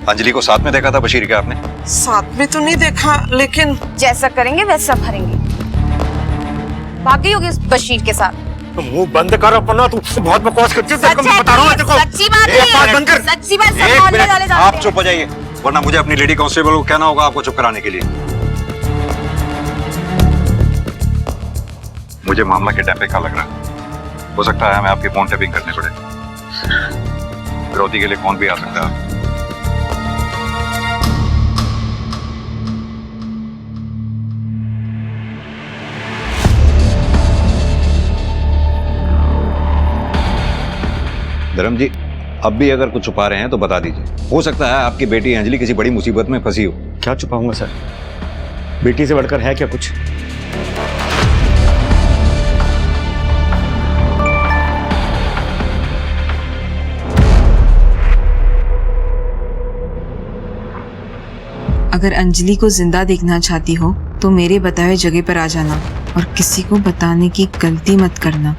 अंजलि को साथ में देखा था बशीर के आपने? साथ में तो नहीं देखा, लेकिन जैसा करेंगे वैसा भरेंगे। भागी होगी उस बशीर के साथ। तो मुंह बंद कर अपना, तू बहुत बकवास करती है। तेरे को मैं बता रहा हूं, देखो सच्ची बात एक बात बंद कर। सच्ची बात, सब एक मोहल्ले मिनट, वाले जानते आप हैं। चुप हो जाइए, वरना मुझे अपनी लेडी कांस्टेबल को कहना होगा आपको चुप कराने के लिए। मुझे मामला किडनैपिंग का लग रहा है। हो सकता है हमें आपकी फोन टैपिंग करनी पड़े। फिरौती के लिए कौन भी आ सकता है। धर्म जी, अब भी अगर कुछ छुपा रहे हैं तो बता दीजिए। हो सकता है आपकी बेटी अंजलि किसी बड़ी मुसीबत में फंसी हो। क्या छुपाऊंगा सर? बेटी से बढ़कर है क्या कुछ? अगर अंजलि को जिंदा देखना चाहती हो तो मेरे बताए जगह पर आ जाना और किसी को बताने की गलती मत करना।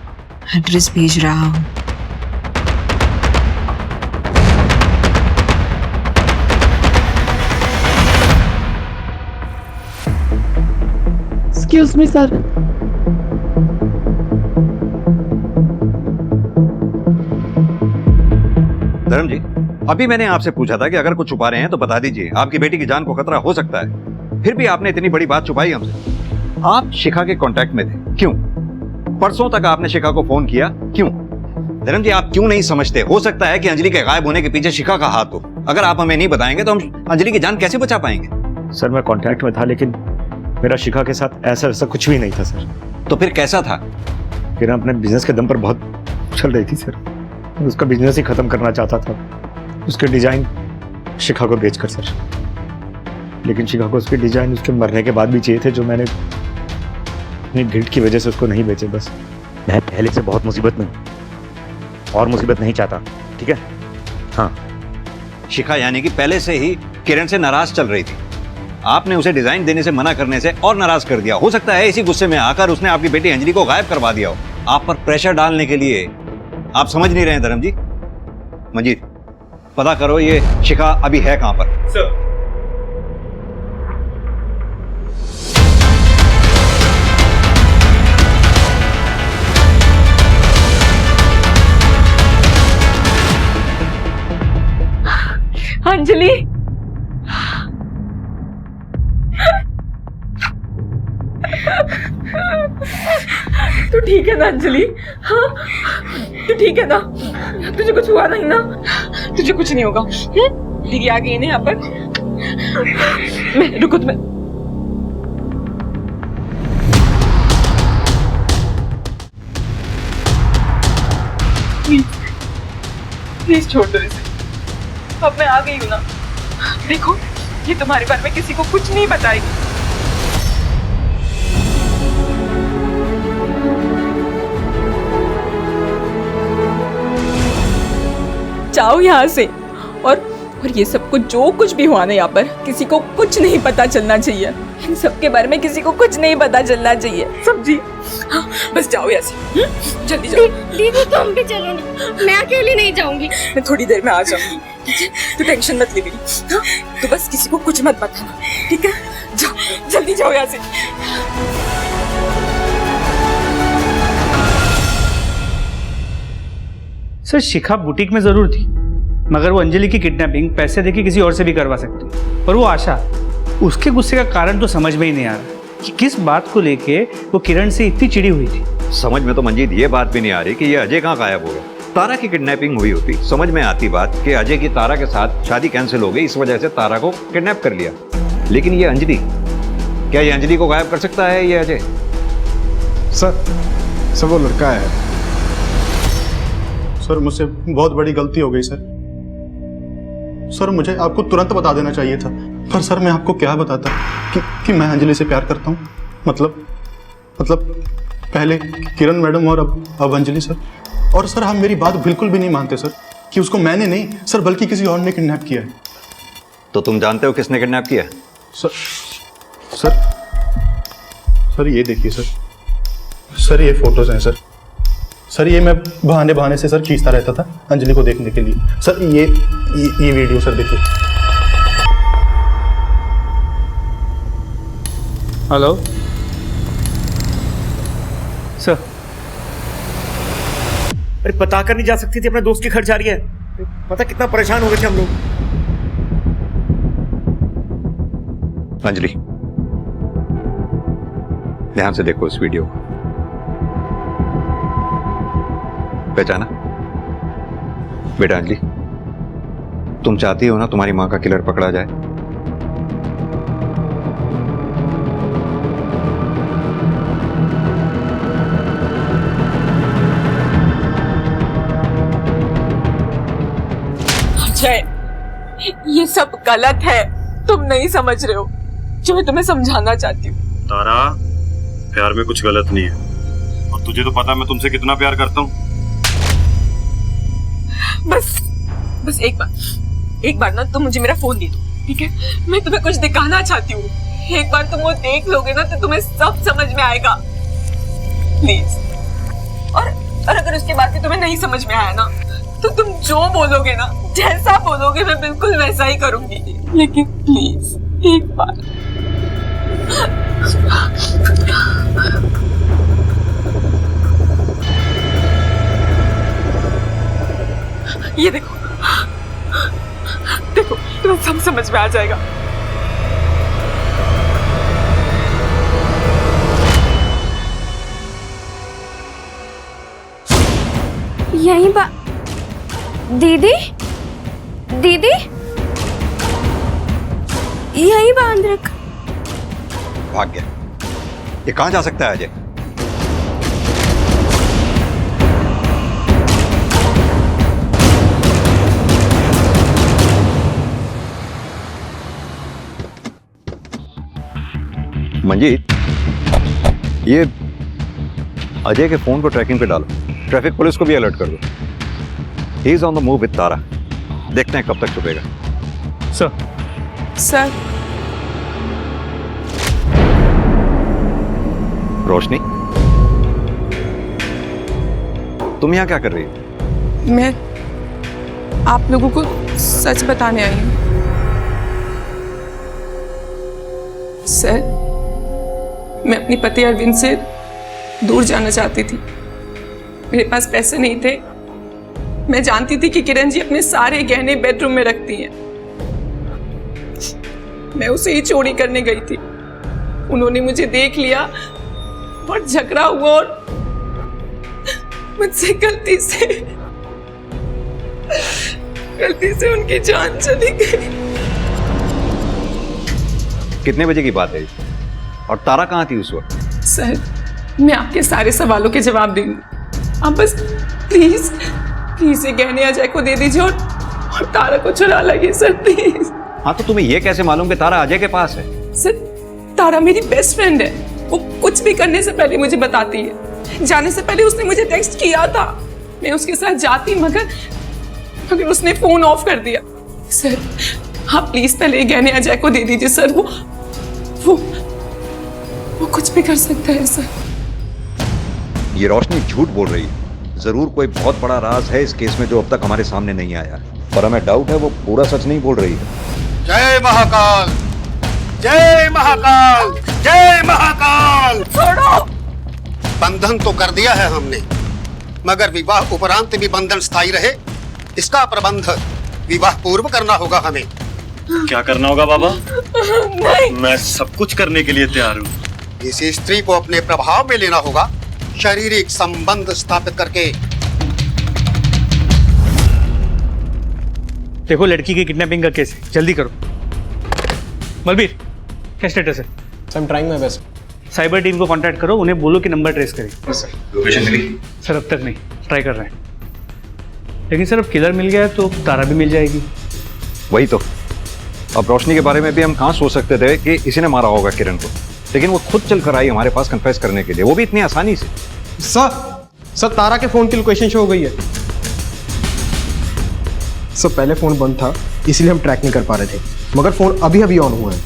एड्रेस भेज रहा हूँ। Excuse me, sir. धर्म जी, अभी मैंने आपसे पूछा था कि अगर कुछ छुपा रहे हैं तो बता दीजिए, आपकी बेटी की जान को खतरा हो सकता है। फिर भी आपने इतनी बड़ी बात छुपाई हमसे। आप शिखा के कांटेक्ट में थे, क्यों? परसों तक आपने शिखा को फोन किया, क्यों? धर्म जी, आप क्यों नहीं समझते? हो सकता है कि अंजलि के गायब होने के पीछे शिखा का हाथ हो। अगर आप हमें नहीं बताएंगे तो हम अंजलि की जान कैसे बचा पाएंगे? सर मैं कांटेक्ट में था, लेकिन मेरा शिखा के साथ ऐसा कुछ भी नहीं था सर। तो फिर कैसा था? किरण अपने बिजनेस के दम पर बहुत उछल रही थी सर। मैं उसका बिजनेस ही खत्म करना चाहता था, उसके डिजाइन शिखा को बेचकर सर। लेकिन शिखा को उसके डिजाइन उसके मरने के बाद भी चाहिए थे, जो मैंने अपनी गिल्ट की वजह से उसको नहीं बेचे। बस मैं पहले से बहुत मुसीबत में और मुसीबत नहीं चाहता, ठीक है? हाँ। शिखा यानी कि पहले से ही किरण से नाराज चल रही थी। आपने उसे डिजाइन देने से मना करने से और नाराज कर दिया। हो सकता है इसी गुस्से में आकर उसने आपकी बेटी अंजलि को गायब करवा दिया हो, आप पर प्रेशर डालने के लिए। आप समझ नहीं रहे हैं धर्म जी। मंजीत, पता करो ये शिखा अभी है कहां पर। सर अंजलि, तू ठीक है ना अंजलि? हाँ तू ठीक है ना? तुझे कुछ हुआ नहीं ना? तुझे कुछ नहीं होगा। दीदी आ गई ना यहाँ पर। मैं रुको, तुम्हें प्लीज छोड़ दो इसे। अब मैं आ गई हूँ ना। देखो, ये तुम्हारे बारे में किसी को कुछ नहीं बताएगी। जाओ यहाँ से। और ये सब कुछ जो कुछ भी हुआ ना यहाँ पर, किसी को कुछ नहीं पता चलना चाहिए। इन सब के बारे में किसी को कुछ नहीं पता चलना चाहिए। समझी? हाँ, बस जाओ यहाँ से। जल्दी जाओ। दीदी तुम भी चलो ना, मैं अकेली नहीं जाऊंगी। मैं थोड़ी देर में आ जाऊंगी, ठीक है? तू टेंशन मत ले मेरी। हाँ? तो बस किसी को कुछ मत बताना, ठीक है? जाओ, जल्दी जाओ यहाँ से। सर शिखा बुटीक में जरूर थी, मगर वो अंजलि की किडनैपिंग पैसे देके किसी और से भी करवा सकती। और वो आशा उसके गुस्से का कारण तो समझ में ही नहीं आ रहा कि किस बात को लेके वो किरण से इतनी चिड़ी हुई थी। समझ में तो मंजीत ये बात भी नहीं आ रही कि ये अजय कहाँ गायब हो गया। तारा की किडनैपिंग हुई होती, समझ में आती बात कि अजय की तारा के साथ शादी कैंसिल हो गई, इस वजह से तारा को किडनैप कर लिया। लेकिन ये अंजलि, क्या ये अंजलि को गायब कर सकता है ये अजय? सर वो लड़का है सर, मुझसे बहुत बड़ी गलती हो गई सर, मुझे आपको तुरंत बता देना चाहिए था। पर सर मैं आपको क्या बताता कि मैं अंजलि से प्यार करता हूँ। मतलब पहले किरण मैडम और अब अंजलि सर। और सर हम मेरी बात बिल्कुल भी नहीं मानते सर कि उसको मैंने नहीं सर बल्कि किसी और ने किडनैप किया है। तो तुम जानते हो किसने किडनैप किया? सर ये देखिए सर ये फोटोज हैं सर ये मैं बहाने से सर खींचता रहता था अंजलि को देखने के लिए। सर ये वीडियो सर देखिए। Hello sir. अरे बता कर नहीं जा सकती थी, अपने दोस्त के घर जा रही है। पता कितना परेशान हो गए थे हम लोग। अंजलि ध्यान से देखो इस वीडियो को। पहचाना बेटा? अंजलि तुम चाहती हो ना तुम्हारी मां का किलर पकड़ा जाए? अजय, ये सब गलत है, तुम नहीं समझ रहे हो जो मैं तुम्हें समझाना चाहती हूँ। तारा, प्यार में कुछ गलत नहीं है, और तुझे तो पता है मैं तुमसे कितना प्यार करता हूँ। बस एक बार ना तुम मुझे मेरा फोन दे दो, ठीक है? मैं तुम्हें कुछ दिखाना चाहती हूँ। एक बार तुम वो देख लोगे ना तो तुम्हें सब समझ में आएगा, प्लीज। और अगर उसके बाद भी तुम्हें नहीं समझ में आया ना तो तुम जो बोलोगे ना, जैसा बोलोगे मैं बिल्कुल वैसा ही करूंगी। लेकिन प्लीज एक बार। ये देखो तुम्हें सब समझ में आ जाएगा। यहीं दीदी यहीं बांध रख। भाग गया। ये कहां जा सकता है अजय? मंजीत, ये अजय के फोन को ट्रैकिंग पे डालो, ट्रैफिक पुलिस को भी अलर्ट कर दो। He is on the move with Tara. देखते हैं कब तक छुपेगा। सर रोशनी, तुम यहां क्या कर रही हो? मैं आप लोगों को सच बताने आई हूं। सर, मैं अपने पति अरविंद से दूर जाना चाहती थी। मेरे पास पैसे नहीं थे। मैं जानती थी कि किरण जी अपने सारे गहने बेडरूम में रखती हैं। मैं उसे ही चोरी करने गई थी। उन्होंने मुझे देख लिया और झगड़ा हुआ और मुझसे गलती से उनकी जान चली गई। कितने बजे की बात है? और तारा कहाँ थी उस वक्त? सर, मैं आपके सारे सवालों के जवाब दूंगी। आप बस प्लीज ये गहने अजय को दे दीजिए और तारा को चुरा लाइए सर, प्लीज। हाँ, तो तुम्हें ये कैसे मालूम कि तारा अजय के पास है? सर, तारा मेरी बेस्ट फ्रेंड है। वो कुछ भी करने से पहले मुझे बताती है। जाने से पहले उसने मुझे टेक्स्ट किया था। मैं उसके साथ जाती मगर उसने फोन ऑफ कर दिया। सर, आप प्लीज पहले गहने अजय को दे दीजिए सर। वो कुछ भी कर सकता है सर। ये रोशनी झूठ बोल रही है। जरूर कोई बहुत बड़ा राज है इस केस में जो अब तक हमारे सामने नहीं आया, पर हमें डाउट है वो पूरा सच नहीं बोल रही है। जय महाकाल, जय महाकाल, जय महाकाल। छोड़ो। बंधन तो कर दिया है हमने, मगर विवाह उपरांत भी बंधन स्थायी रहे, इसका प्रबंध विवाह पूर्व करना होगा हमें। क्या करना होगा बाबा? नहीं। मैं सब कुछ करने के लिए तैयार हूँ। इस स्त्री को अपने प्रभाव में लेना होगा, शारीरिक संबंध स्थापित करके। देखो लड़की की किडनैपिंग का केस है, जल्दी करो। बलबीर, क्या स्टेटस है? Sir, I'm trying my best. Cyber team को कांटेक्ट करो, उन्हें बोलो कि नंबर ट्रेस करें। लोकेशन मिली? सर अब तक नहीं, ट्राई कर रहे हैं। लेकिन सर अब किलर मिल गया तो तारा भी मिल जाएगी। वही तो। अब रोशनी के बारे में भी हम कहाँ सोच सकते थे कि इसी ने मारा होगा किरण को, लेकिन वो खुद चल कर आई हमारे पास कन्फेस करने के लिए, वो भी इतनी आसानी से। सर तारा के फोन की लोकेशन शो हो गई है। सर पहले फोन बंद था इसलिए हम ट्रैक नहीं कर पा रहे थे, मगर फोन अभी अभी ऑन हुआ है।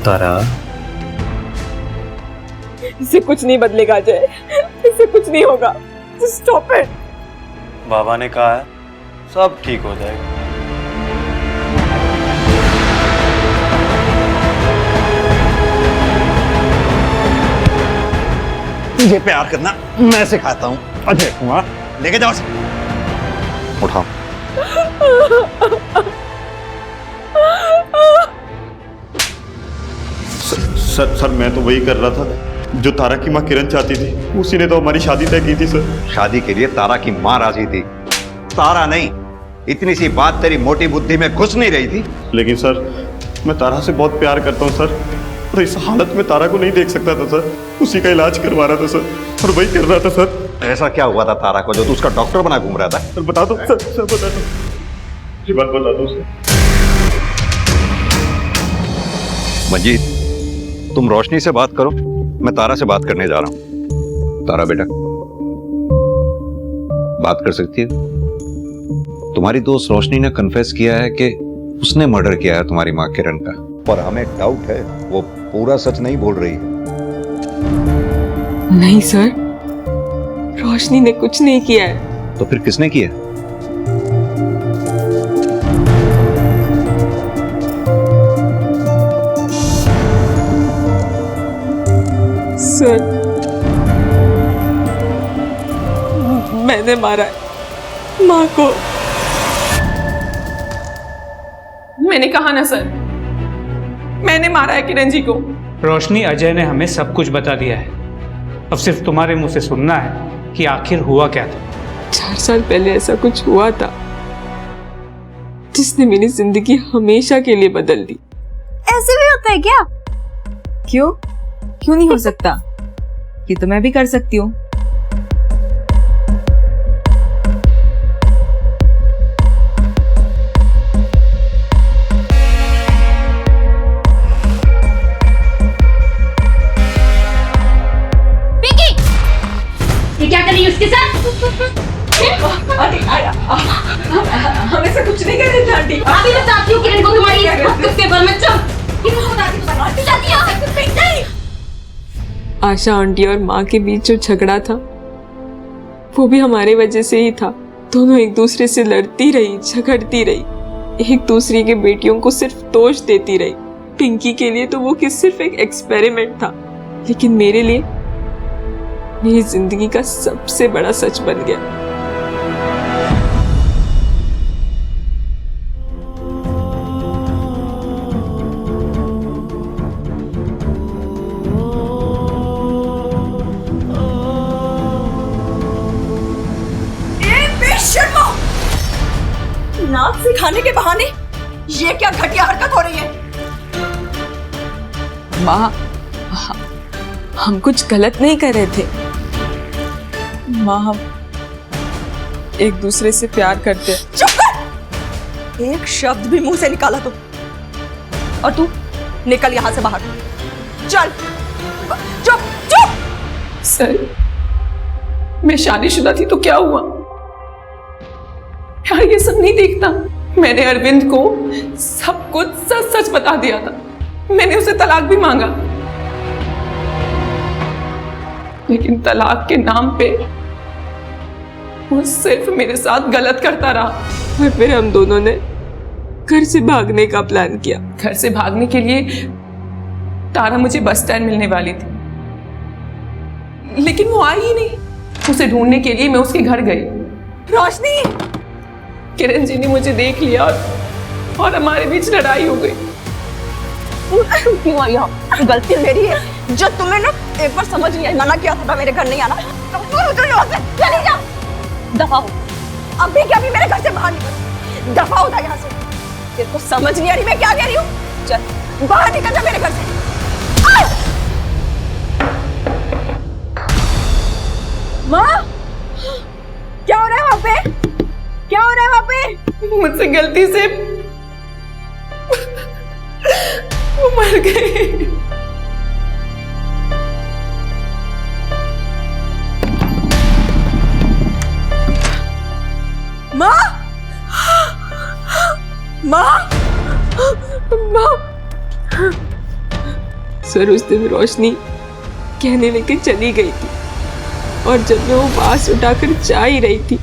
तारा, इससे कुछ नहीं बदलेगा अजय, इससे कुछ नहीं होगा। Stop it. बाबा ने कहा है सब ठीक हो जाएगा। तुझे प्यार करना मैं सिखाता हूँ अजय कुमार, लेके जाओ। उठाओ। सर मैं तो वही कर रहा था जो तारा की माँ किरण चाहती थी, उसी ने तो हमारी शादी तय की थी सर। शादी के लिए तारा की माँ राजी थी, तारा नहीं। इतनी सी बात तेरी मोटी बुद्धि में घुस नहीं रही थी। लेकिन सर मैं तारा से बहुत प्यार करता हूँ सर, और इस हालत में तारा को नहीं देख सकता था सर। उसी का इलाज करवा रहा था सर, और वही कर रहा था सर। ऐसा क्या हुआ था तारा को जो तू उसका डॉक्टर बना घूम रहा था? सर बता दो सर, बता दो, ये बात बता दो सर। मंजीत, तुम रोशनी से बात करो, मैं तारा से बात करने जा रहा हूं। तारा बेटा, बात कर सकती है? तुम्हारी दोस्त रोशनी ने कन्फेस किया है कि उसने मर्डर किया है तुम्हारी मां किरण का, पर हमें डाउट है वो पूरा सच नहीं बोल रही है। नहीं सर, रोशनी ने कुछ नहीं किया है। तो फिर किसने किया? सर मैंने मारा है माँ को। मैंने कहा ना सर, मैंने मारा है किरण जी को। रोशनी, अजय ने हमें सब कुछ बता दिया है, अब सिर्फ तुम्हारे मुंह से सुनना है कि आखिर हुआ क्या था। 4 साल पहले ऐसा कुछ हुआ था जिसने मेरी जिंदगी हमेशा के लिए बदल दी। ऐसे भी होता है क्या? क्यों क्यों नहीं हो सकता? ये तो मैं भी कर सकती हूँ। ये क्या कर रही है उसके साथ? हम ऐसा कुछ नहीं कर रहे थे आंटी। अभी बताती हूँ किरण को तुम्हारी कुत्ते पर मैं चल। किरण को बताती हूँ, आंटी जाती है। आशा आंटी और माँ के बीच जो झगड़ा था वो भी हमारे वजह से ही था। दोनों एक दूसरे से लड़ती रही, झगड़ती रही, एक दूसरे के बेटियों को सिर्फ दोष देती रही। पिंकी के लिए तो वो सिर्फ एक एक्सपेरिमेंट था, लेकिन मेरे लिए मेरी जिंदगी का सबसे बड़ा सच बन गया। नाक सिखाने के बहाने ये क्या घटिया हरकत हो रही है? माँ, हम कुछ गलत नहीं कर रहे थे माँ, हम एक दूसरे से प्यार करते हैं। चुप कर! एक शब्द भी मुंह से निकाला तो, और तू निकल यहां से बाहर। चल, चुप चुप। सर मैं शादीशुदा थी तो क्या हुआ? यार ये सब नहीं देखता। मैंने अरविंद को सब कुछ सच सच बता दिया था। मैंने उसे तलाक भी मांगा, लेकिन तलाक के नाम पे वो सिर्फ मेरे साथ गलत करता रहा। और फिर हम दोनों ने घर से भागने का प्लान किया। घर से भागने के लिए तारा मुझे बस स्टैंड मिलने वाली थी, लेकिन वो आई ही नहीं। उसे ढूंढने के लिए मैं उसके घर गई। रोशनी! किरण जी ने मुझे देख लिया और हमारे बीच लड़ाई हो गई। क्यों आई हो? गलती मेरी है जो तुम्हें ना एक बार समझ नहीं आई। मना किया था मेरे घर नहीं आना। चली जा, दफा हो। अभी क्या अभी मेरे घर से बाहर निकल, दफा हो यहाँ से। तेरे को समझ नहीं आ रही मैं क्या कह रही हूँ? चल बाहर निकल जा मेरे घर से। माँ, क्या हो रहा है वहाँ पे? क्या हो रहा है वहाँ पे? मुझसे गलती से वो मर गई। माँ, माँ, माँ। सर उस दिन रोशनी कहने लेके चली गई थी और जब मैं वो बांस उठाकर जा ही रही थी,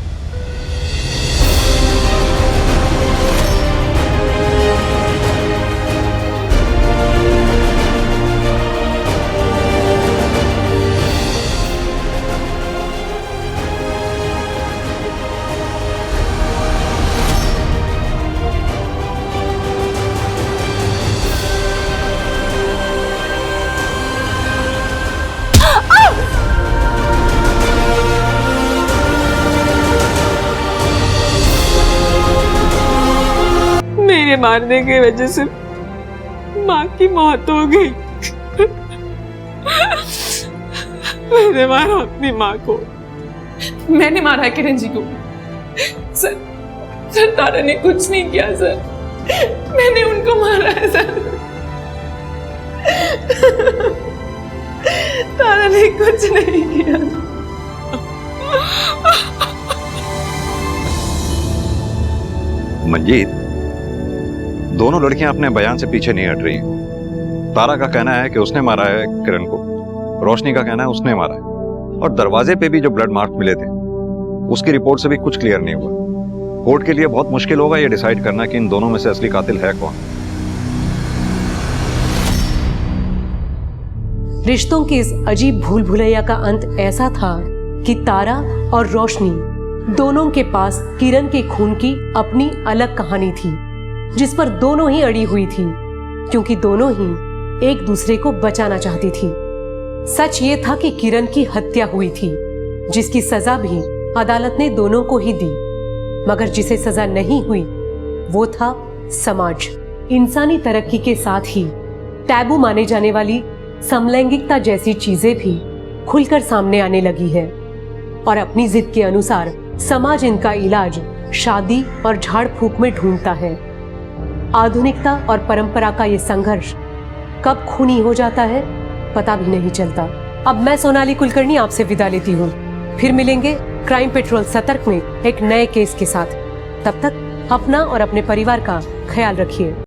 मेरे मारने की वजह से माँ की मौत हो गई। मैंने मारा अपनी माँ को। मैंने मारा है किरण जी को। सर तारा ने कुछ नहीं किया सर, मैंने उनको मारा है सर। तारा ने कुछ नहीं किया। मंजीत, दोनों लड़कियां अपने बयान से पीछे नहीं हट रही हैं। तारा का कहना है कि उसने मारा है किरण को, रोशनी का कहना है उसने मारा है, और दरवाजे पे भी जो ब्लड मार्क मिले थे उसकी रिपोर्ट से भी कुछ क्लियर नहीं हुआ। कोर्ट के लिए बहुत मुश्किल होगा ये डिसाइड करना कि इन दोनों में से असली कातिल है कौन। रिश्तों की इस अजीब भूल भुलैया का अंत ऐसा था कि तारा और रोशनी दोनों के पास किरण के खून की अपनी अलग कहानी थी, जिस पर दोनों ही अड़ी हुई थी, क्योंकि दोनों ही एक दूसरे को बचाना चाहती थी। सच ये था कि किरण की हत्या हुई थी, जिसकी सजा भी अदालत ने दोनों को ही दी, मगर जिसे सजा नहीं हुई वो था समाज। इंसानी तरक्की के साथ ही टैबू माने जाने वाली समलैंगिकता जैसी चीजें भी खुलकर सामने आने लगी है, और अपनी जिद के अनुसार समाज इनका इलाज शादी और झाड़ फूक में ढूंढता है। आधुनिकता और परंपरा का ये संघर्ष कब खूनी हो जाता है पता भी नहीं चलता। अब मैं सोनाली कुलकर्णी आपसे विदा लेती हूँ। फिर मिलेंगे क्राइम पेट्रोल सतर्क में एक नए केस के साथ। तब तक अपना और अपने परिवार का ख्याल रखिए।